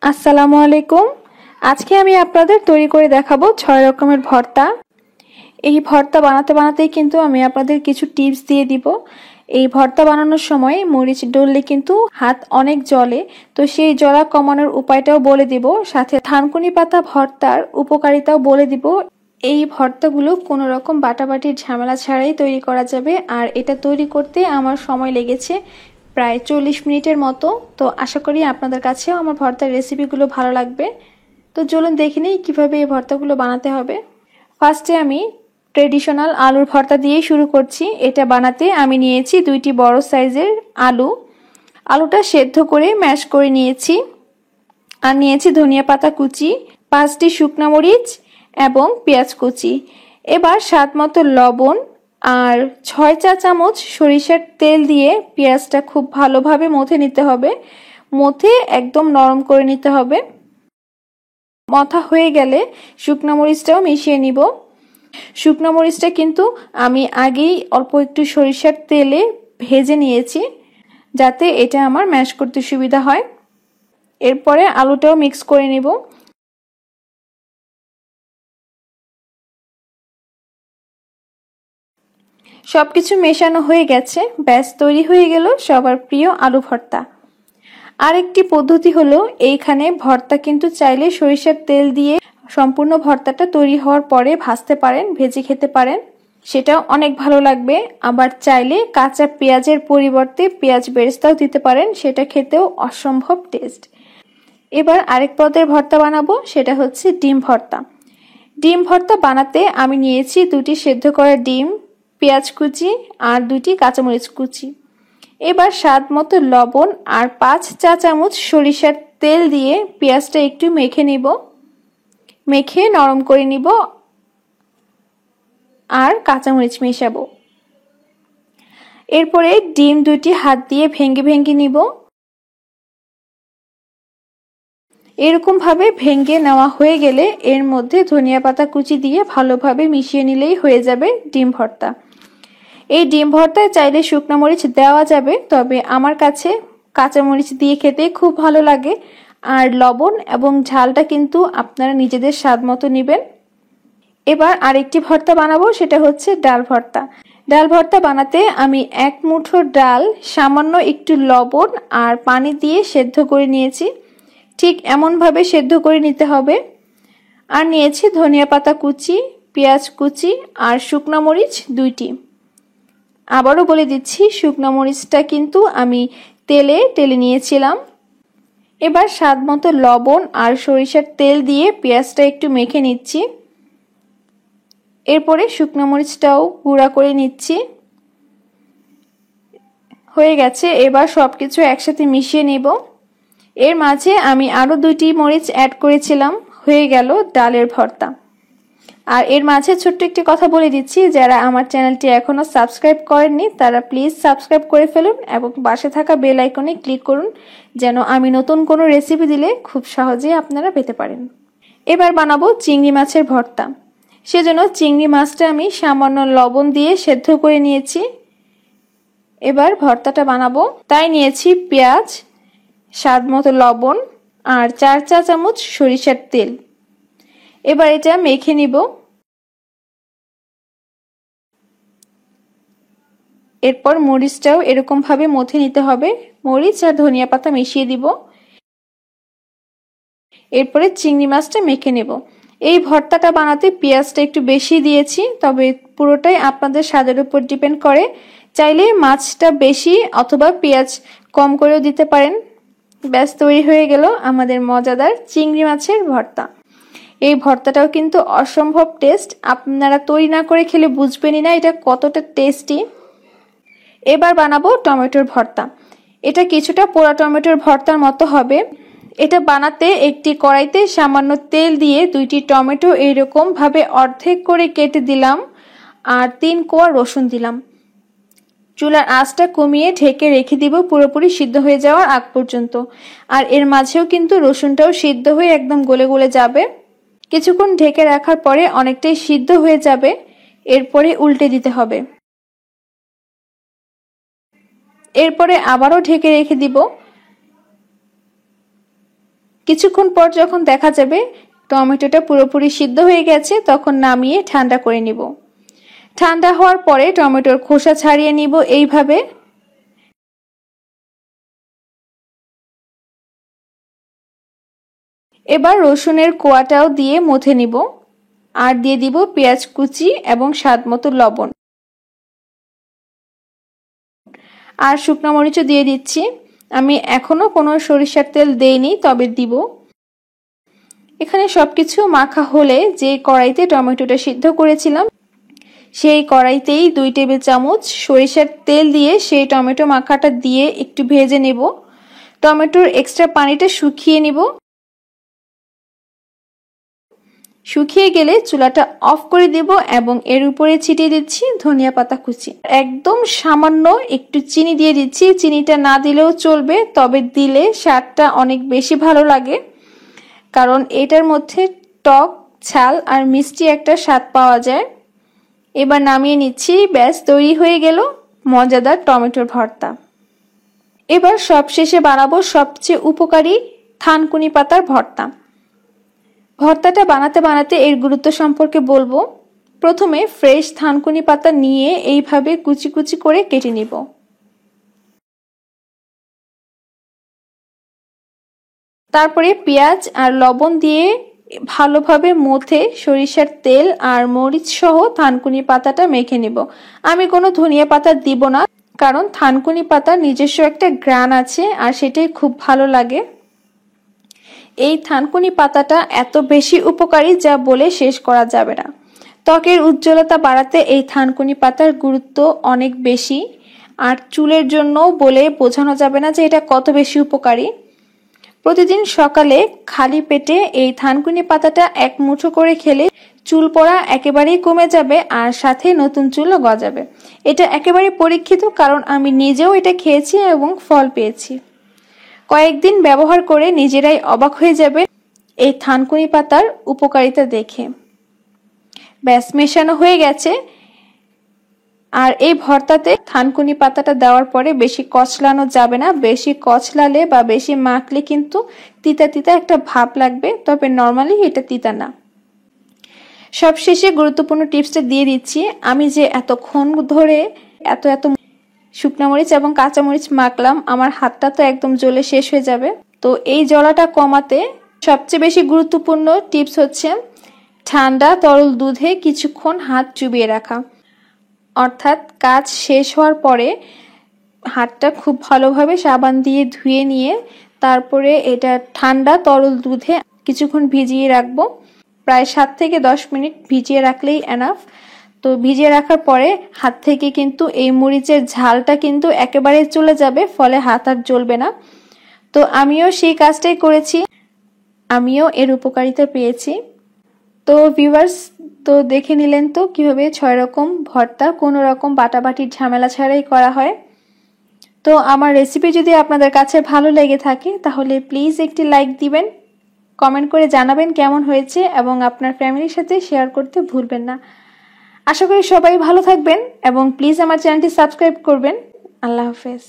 আসসালামু আলাইকুম। আজকে আমি আপনাদের তৈরি করে দেখাবো 6 রকমের ভর্তা। এই ভর্তা বানাতে বানাতেই কিন্তু আমি আপনাদের কিছু টিপস দিয়ে দিব। এই ভর্তা বানানোর সময় মরিচ ডললে কিন্তু হাত অনেক জ্বলে, তো সেই জ্বলা কমানোর উপায়টাও বলে দিব, সাথে থানকুনি পাতা ভর্তার উপকারিতাও বলে দিব। এই ভর্তাগুলো কোনো রকম বাটাবাটির ঝামেলা ছাড়াই তৈরি করা যাবে, আর এটা তৈরি করতে আমার সময় লেগেছে প্রায় 40 মিনিটের মতো। তো আশা করি আপনাদের কাছেও আমার ভর্তার রেসিপিগুলো ভালো লাগবে। তো চলুন দেখে নিই কীভাবে এই ভর্তাগুলো বানাতে হবে। ফার্স্টে আমি ট্রেডিশনাল আলুর ভর্তা দিয়ে শুরু করছি। এটা বানাতে আমি নিয়েছি 2টি বড় সাইজের আলু। আলুটা সেদ্ধ করে ম্যাশ করে নিয়েছি। আর নিয়েছি ধনিয়া পাতা কুচি, 5টি শুকনো মরিচ এবং পেঁয়াজ কুচি। এবার স্বাদ মতো লবণ আর 6 চা চামচ সরিষার তেল দিয়ে পেঁয়াজটা খুব ভালোভাবে মথে নিতে হবে। মথে একদম নরম করে নিতে হবে। মথা হয়ে গেলে শুকনো মরিচটাও মিশিয়ে নিব। শুকনো মরিচটা কিন্তু আমি আগেই অল্প একটু সরিষার তেলে ভেজে নিয়েছি, যাতে এটা আমার ম্যাশ করতে সুবিধা হয়। এরপরে আলুটাও মিক্স করে নিব। সবকিছু মেশানো হয়ে গেছে, ব্যাস তৈরি হয়ে গেল সবার প্রিয় আলু ভর্তা। আরেকটি পদ্ধতি হলো, এইখানে ভর্তা কিন্তু চাইলে সরিষার তেল দিয়ে সম্পূর্ণ ভর্তাটা তৈরি হওয়ার পরে ভাজতে পারেন, ভেজে খেতে পারেন, সেটাও অনেক ভালো লাগবে। আবার চাইলে কাঁচা পেঁয়াজের পরিবর্তে পেঁয়াজ বেরেস্তাও দিতে পারেন, সেটা খেতেও অসম্ভব টেস্ট। এবার আরেক পদের ভর্তা বানাবো, সেটা হচ্ছে ডিম ভর্তা। ডিম ভর্তা বানাতে আমি নিয়েছি 2টি সেদ্ধ করা ডিম, পেঁয়াজ কুচি আর 2টি কাঁচামরিচ কুচি। এবার স্বাদ মতো লবণ আর 5 চা চামচ সরিষার তেল দিয়ে পেঁয়াজটা একটু মেখে নিব। মেখে নরম করে নিব আর কাঁচামরিচ মেশাবো। এরপরে ডিম 2টি হাত দিয়ে ভেঙে ভেঙে নিব। এরকম ভাবে ভেঙে নেওয়া হয়ে গেলে এর মধ্যে ধনিয়া পাতা কুচি দিয়ে ভালোভাবে মিশিয়ে নিলেই হয়ে যাবে ডিম ভর্তা। এই ডিম ভর্তায় চাইলে শুকনো মরিচ দেওয়া যাবে, তবে আমার কাছে কাঁচা মরিচ দিয়ে খেতে খুব ভালো লাগে। আর লবণ এবং ঝালটা কিন্তু আপনারা নিজেদের স্বাদ মতো নেবেন। এবার আরেকটি ভর্তা বানাবো, সেটা হচ্ছে ডাল ভর্তা। ডাল ভর্তা বানাতে আমি 1 মুঠো ডাল সামান্য একটু লবণ আর পানি দিয়ে সেদ্ধ করে নিয়েছি। ঠিক এমনভাবে সেদ্ধ করে নিতে হবে। আর নিয়েছি ধনিয়া পাতা কুচি, পেঁয়াজ কুচি আর শুকনো মরিচ 2টি। আবারও বলে দিচ্ছি, শুকনো মরিচটা কিন্তু আমি তেলে নিয়েছিলাম। এবার স্বাদ মতো লবণ আর সরিষার তেল দিয়ে পেঁয়াজটা একটু মেখে নিচ্ছি। এরপরে শুকনো মরিচটাও গুঁড়া করে নিচ্ছি। হয়ে গেছে, এবার সবকিছু একসাথে মিশিয়ে নেব। এর মাঝে আমি আরও 2টি মরিচ অ্যাড করেছিলাম। হয়ে গেল ডালের ভর্তা। আর এর মাঝে ছোট্ট একটি কথা বলে দিচ্ছি, যারা আমার চ্যানেলটি এখনো সাবস্ক্রাইব করেননি তারা প্লিজ সাবস্ক্রাইব করে ফেলুন এবং পাশে থাকা বেল আইকনে ক্লিক করুন, যেন আমি নতুন কোনো রেসিপি দিলে খুব সহজেই আপনারা পেতে পারেন। এবার বানাবো চিংড়ি মাছের ভর্তা। সেজন্য চিংড়ি মাছটা আমি সামান্য লবণ দিয়ে সেদ্ধ করে নিয়েছি। এবার ভর্তাটা বানাবো, তাই নিয়েছি পেঁয়াজ, স্বাদ মতো লবণ আর 4 চা চামচ সরিষার তেল। এবার এটা মেখে নিব। এরপর মরিচটাও এরকম ভাবে মথে নিতে হবে। মরিচ আর ধনিয়া পাতা মিশিয়ে দিব। এরপরে চিংড়ি মাছটা মেখে নেব। এই ভর্তাটা বানাতে পেঁয়াজটা একটু বেশি দিয়েছি, তবে পুরোটাই আপনাদের স্বাদের উপর ডিপেন্ড করে। চাইলে মাছটা বেশি অথবা পেঁয়াজ কম করেও দিতে পারেন। ব্যাস তৈরি হয়ে গেল আমাদের মজাদার চিংড়ি মাছের ভর্তা। এই ভর্তাটাও কিন্তু অসম্ভব টেস্ট, আপনারা তৈরি না করে খেলে বুঝবেনই না এটা কতটা টেস্টি। এবার বানাবো টমেটোর ভর্তা। এটা কিছুটা পোড়া টমেটোর ভর্তার মতো হবে। এটা বানাতে একটি কড়াইতে সামান্য তেল দিয়ে 2টি টমেটো এইরকম ভাবে অর্ধেক করে কেটে দিলাম আর 3 কোয়া রসুন দিলাম। চুলার আঁচটা কমিয়ে ঢেকে রেখে দিব পুরোপুরি সিদ্ধ হয়ে যাওয়ার আগ পর্যন্ত। আর এর মাঝেও কিন্তু রসুনটাও সিদ্ধ হয়ে একদম গলে গলে যাবে। কিছুক্ষণ ঢেকে রাখার পরে অনেকটাই সিদ্ধ হয়ে যাবে। এরপরে উল্টে দিতে হবে। এরপরে আবারও ঢেকে রেখে দিব। কিছুক্ষণ পর যখন দেখা যাবে টমেটোটা পুরোপুরি সিদ্ধ হয়ে গেছে, তখন নামিয়ে ঠান্ডা করে নিব। ঠান্ডা হওয়ার পরে টমেটোর খোসা ছাড়িয়ে নিব এইভাবে। এবার রসুনের কোয়াটাও দিয়ে মথে নিব, আর দিয়ে দিব পেঁয়াজ কুচি এবং স্বাদমতো লবণ, আর শুকনো মরিচও দিয়ে দিচ্ছি। আমি এখনো কোনো সরিষার তেল দেইনি, তবে দিব। এখানে সবকিছু মাখা হলে যে কড়াইতে টমেটোটা সিদ্ধ করেছিলাম সেই কড়াইতেই 2 টেবিল চামচ সরিষার তেল দিয়ে সেই টমেটো মাখাটা দিয়ে একটু ভেজে নেব। টমেটোর এক্সট্রা পানিটা শুকিয়ে নিব। শুকিয়ে গেলে চুলাটা অফ করে দেব এবং এর উপরে ছিটিয়ে দিচ্ছি ধনিয়া পাতা কুচি। একদম সামান্য একটু চিনি দিয়ে দিচ্ছি। চিনিটা না দিলেও চলবে, তবে দিলে স্বাদটা অনেক বেশি ভালো লাগে, কারণ এটার মধ্যে টক, ঝাল আর মিষ্টি একটা স্বাদ পাওয়া যায়। এবার নামিয়ে নিচ্ছি। ব্যাস, তৈরি হয়ে গেল মজাদার টমেটোর ভর্তা। এবার সবশেষে বানাবো সবচেয়ে উপকারী থানকুনি পাতার ভর্তা। ভর্তাটা বানাতে বানাতে এর গুরুত্ব সম্পর্কে বলবো। প্রথমে ফ্রেশ থানকুনি পাতা নিয়ে এইভাবে কুচি কুচি করে কেটে নিব। তারপরে পেঁয়াজ আর লবণ দিয়ে ভালোভাবে মথে সরিষার তেল আর মরিচ সহ থানকুনি পাতাটা মেখে নিব। আমি কোনো ধনিয়া পাতা দিব না, কারণ থানকুনি পাতার নিজস্ব একটা ঘ্রাণ আছে আর সেটাই খুব ভালো লাগে। এই থানকুনি পাতাটা এত বেশি উপকারী যা বলে শেষ করা যাবে না। ত্বকের উজ্জ্বলতা বাড়াতে এই থানকুনি পাতার গুরুত্ব অনেক বেশি, আর চুলের জন্য বলে বোঝানো যাবে না যে এটা কত বেশি উপকারী। প্রতিদিন সকালে খালি পেটে এই থানকুনি পাতাটা 1 মুঠো করে খেলে চুল পড়া একেবারেই কমে যাবে, আর সাথে নতুন চুলও গজাবে। এটা একেবারে পরীক্ষিত, কারণ আমি নিজেও এটা খেয়েছি এবং ফল পেয়েছি। কয়েকদিন ব্যবহার করে নিজেরাই অবাক হয়ে যাবে এই থানকুনি পাতার উপকারিতা দেখে। ব্যাস, মেশানো হয়ে গেছে। আর এই ভর্তাতে থানকুনি পাতাটা দেওয়ার পরে বেশি কচলানো যাবে না। বেশি কচলালে বা বেশি মাখলে কিন্তু তিতা তিতা একটা ভাব লাগবে, তবে নর্মালি এটা তিতা না। সবশেষে গুরুত্বপূর্ণ টিপসটা দিয়ে দিচ্ছি। আমি যে এতক্ষণ ধরে এত শুকনো মরিচ এবং কাঁচা মরিচ মাখলাম, আমার হাতটা তো একদম জ্বলে শেষ হয়ে যাবে। তো এই জ্বলাটা কমাতে সবচেয়ে বেশি গুরুত্বপূর্ণ টিপস হচ্ছে ঠান্ডা তরল দুধে কিছুক্ষণ হাত চুবিয়ে রাখা। অর্থাৎ কাজ শেষ হওয়ার পরে হাতটা খুব ভালোভাবে সাবান দিয়ে ধুয়ে নিয়ে তারপরে এটা ঠান্ডা তরল দুধে কিছুক্ষণ ভিজিয়ে রাখবো। প্রায় 7 থেকে 10 মিনিট ভিজিয়ে রাখলেই এনাফ। তো ভিজিয়ে রাখার পরে হাত থেকে কিন্তু এই মরিচের ঝালটা কিন্তু একেবারে চলে যাবে, ফলে হাত আর জ্বলবে না। তো আমিও সেই কাজটাই করেছি, আমিও এর উপকারিতা পেয়েছি। তো ভিউয়ার্স, তো দেখে নিলেন তো কিভাবে 6 রকম ভর্তা কোনো রকম বাটাবাটির ঝামেলা ছাড়াই করা হয়। তো আমার রেসিপি যদি আপনাদের কাছে ভালো লেগে থাকে তাহলে প্লিজ একটি লাইক দিবেন, কমেন্ট করে জানাবেন কেমন হয়েছে এবং আপনার ফ্যামিলির সাথে শেয়ার করতে ভুলবেন না। আশা করি সবাই ভালো থাকবেন এবং প্লিজ আমার চ্যানেলটি সাবস্ক্রাইব করবেন। আল্লাহ হাফেজ।